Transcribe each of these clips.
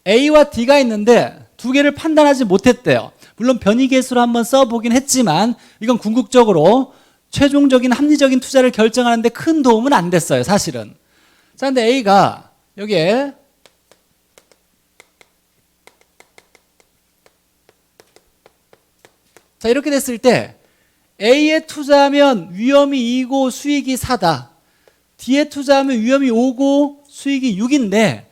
A와 D가 있는데 두 개를 판단하지 못했대요. 물론 변이계수로 한번 써보긴 했지만 이건 궁극적으로 최종적인 합리적인 투자를 결정하는데 큰 도움은 안 됐어요, 사실은. 자, 근데 A가 여기에 자, 이렇게 됐을 때 A에 투자하면 위험이 2고 수익이 4다. D에 투자하면 위험이 5고 수익이 6인데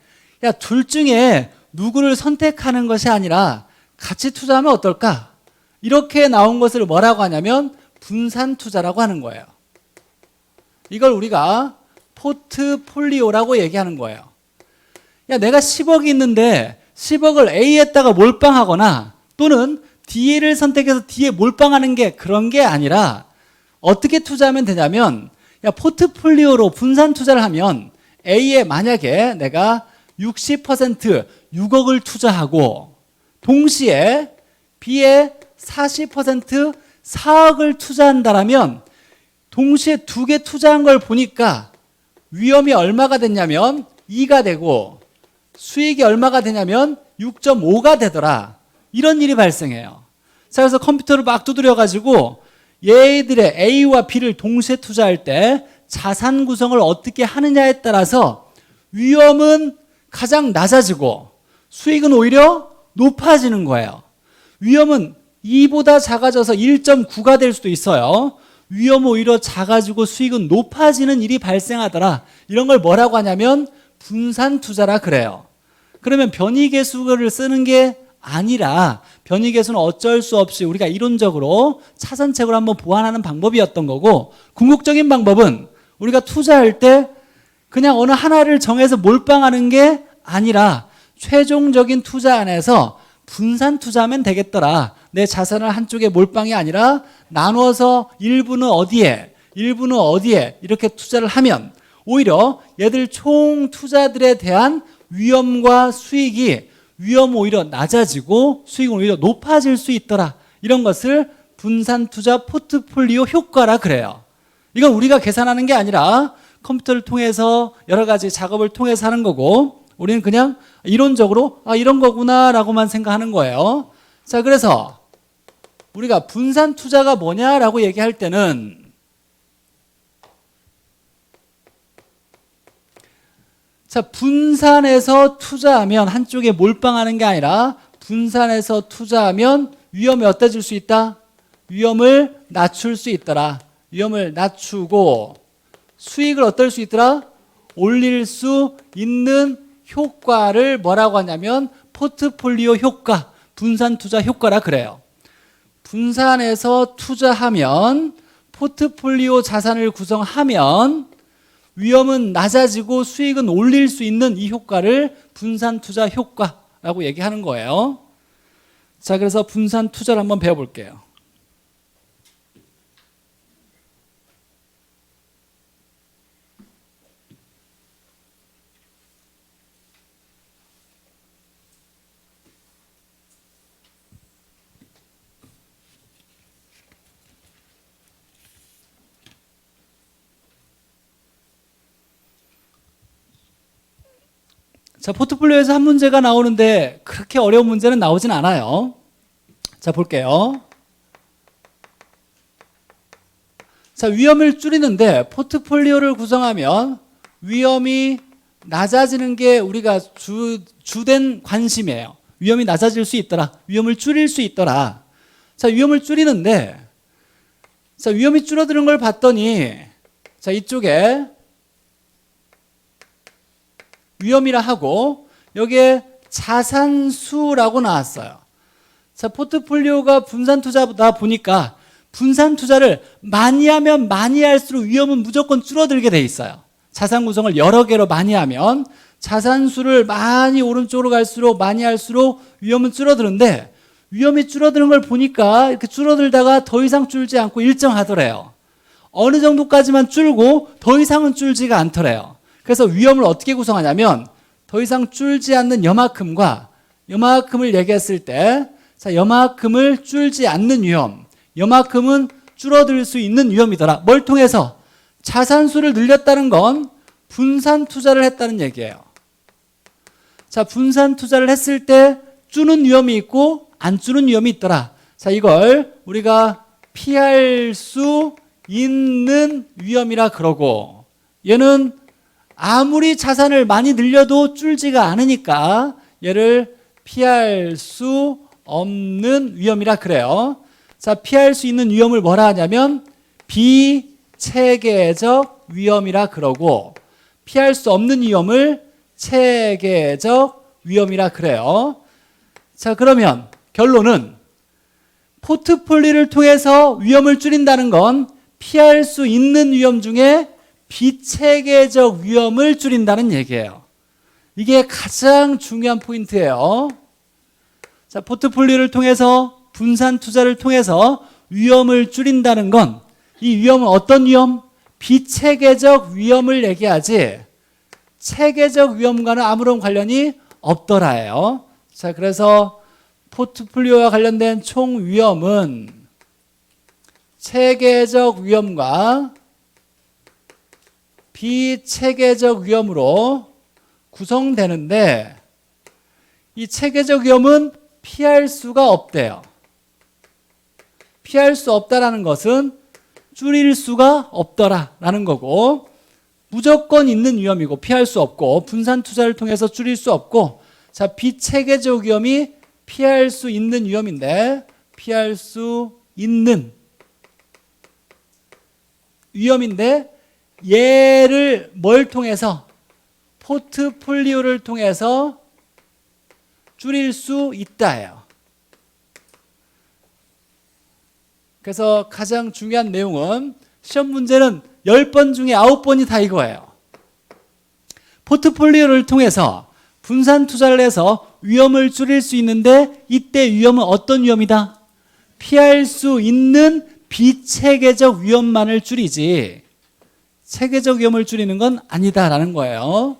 야, 둘 중에 누구를 선택하는 것이 아니라 같이 투자하면 어떨까? 이렇게 나온 것을 뭐라고 하냐면 분산 투자라고 하는 거예요. 이걸 우리가 포트폴리오라고 얘기하는 거예요. 야, 내가 10억이 있는데 10억을 A에다가 몰빵하거나 또는 D를 선택해서 D에 몰빵하는 게 그런 게 아니라 어떻게 투자하면 되냐면 야, 포트폴리오로 분산 투자를 하면 A에 만약에 내가 60% 6억을 투자하고 동시에 B에 40% 4억을 투자한다라면 동시에 두 개 투자한 걸 보니까 위험이 얼마가 됐냐면 2가 되고 수익이 얼마가 되냐면 6.5가 되더라. 이런 일이 발생해요. 자, 그래서 컴퓨터를 막 두드려 가지고 얘들의 A와 B를 동시에 투자할 때 자산 구성을 어떻게 하느냐에 따라서 위험은 가장 낮아지고 수익은 오히려 높아지는 거예요. 위험은 2보다 작아져서 1.9가 될 수도 있어요. 위험은 오히려 작아지고 수익은 높아지는 일이 발생하더라. 이런 걸 뭐라고 하냐면 분산 투자라 그래요. 그러면 변이계수를 쓰는 게 아니라 변이계수는 어쩔 수 없이 우리가 이론적으로 차선책으로 한번 보완하는 방법이었던 거고, 궁극적인 방법은 우리가 투자할 때 그냥 어느 하나를 정해서 몰빵하는 게 아니라 최종적인 투자 안에서 분산 투자하면 되겠더라. 내 자산을 한쪽에 몰빵이 아니라 나눠서 일부는 어디에 일부는 어디에 이렇게 투자를 하면 오히려 얘들 총 투자들에 대한 위험과 수익이 위험은 오히려 낮아지고 수익은 오히려 높아질 수 있더라. 이런 것을 분산 투자 포트폴리오 효과라 그래요. 이건 우리가 계산하는 게 아니라 컴퓨터를 통해서 여러 가지 작업을 통해서 하는 거고, 우리는 그냥 이론적으로 이런 거구나 라고만 생각하는 거예요. 자, 그래서 우리가 분산 투자가 뭐냐라고 얘기할 때는 자, 분산해서 투자하면 한쪽에 몰빵하는 게 아니라 분산해서 투자하면 위험이 어떠질 수 있다? 위험을 낮출 수 있더라. 위험을 낮추고 수익을 어떨 수 있더라? 올릴 수 있는 효과를 뭐라고 하냐면 포트폴리오 효과, 분산 투자 효과라 그래요. 분산해서 투자하면 포트폴리오 자산을 구성하면 위험은 낮아지고 수익은 올릴 수 있는 이 효과를 분산 투자 효과라고 얘기하는 거예요. 자, 그래서 분산 투자를 한번 배워볼게요. 자, 포트폴리오에서 한 문제가 나오는데 그렇게 어려운 문제는 나오진 않아요. 자, 볼게요. 자, 위험을 줄이는데 포트폴리오를 구성하면 위험이 낮아지는 게 우리가 주된 관심이에요. 위험이 낮아질 수 있더라. 위험을 줄일 수 있더라. 자, 위험을 줄이는데 자, 위험이 줄어드는 걸 봤더니 자, 이쪽에 위험이라 하고 여기에 자산수라고 나왔어요. 자, 포트폴리오가 분산 투자다 보니까 분산 투자를 많이 하면 많이 할수록 위험은 무조건 줄어들게 돼 있어요. 자산 구성을 여러 개로 많이 하면 자산수를 많이 오른쪽으로 갈수록 많이 할수록 위험은 줄어드는데 위험이 줄어드는 걸 보니까 이렇게 줄어들다가 더 이상 줄지 않고 일정하더래요. 어느 정도까지만 줄고 더 이상은 줄지가 않더래요. 그래서 위험을 어떻게 구성하냐면 더 이상 줄지 않는 요만큼과 요만큼을 얘기했을 때 자, 요만큼을 줄지 않는 위험, 요만큼은 줄어들 수 있는 위험이더라. 뭘 통해서? 자산수를 늘렸다는 건 분산 투자를 했다는 얘기예요. 자, 분산 투자를 했을 때 주는 위험이 있고 안 주는 위험이 있더라. 자, 이걸 우리가 피할 수 있는 위험이라 그러고, 얘는 아무리 자산을 많이 늘려도 줄지가 않으니까 얘를 피할 수 없는 위험이라 그래요. 자, 피할 수 있는 위험을 뭐라 하냐면 비체계적 위험이라 그러고, 피할 수 없는 위험을 체계적 위험이라 그래요. 자, 그러면 결론은 포트폴리오를 통해서 위험을 줄인다는 건 피할 수 있는 위험 중에 비체계적 위험을 줄인다는 얘기예요. 이게 가장 중요한 포인트예요. 자, 포트폴리오를 통해서 분산 투자를 통해서 위험을 줄인다는 건, 이 위험은 어떤 위험? 비체계적 위험을 얘기하지 체계적 위험과는 아무런 관련이 없더라예요. 자, 그래서 포트폴리오와 관련된 총 위험은 체계적 위험과 비체계적 위험으로 구성되는데, 이 체계적 위험은 피할 수가 없대요. 피할 수 없다라는 것은 줄일 수가 없더라라는 거고, 무조건 있는 위험이고 피할 수 없고, 분산 투자를 통해서 줄일 수 없고, 자, 비체계적 위험이 피할 수 있는 위험인데, 피할 수 있는 위험인데, 얘를 뭘 통해서? 포트폴리오를 통해서 줄일 수 있다예요. 그래서 가장 중요한 내용은, 시험 문제는 10번 중에 9번이 다 이거예요. 포트폴리오를 통해서 분산 투자를 해서 위험을 줄일 수 있는데, 이때 위험은 어떤 위험이다? 피할 수 있는 비체계적 위험만을 줄이지 체계적 위험을 줄이는 건 아니다라는 거예요.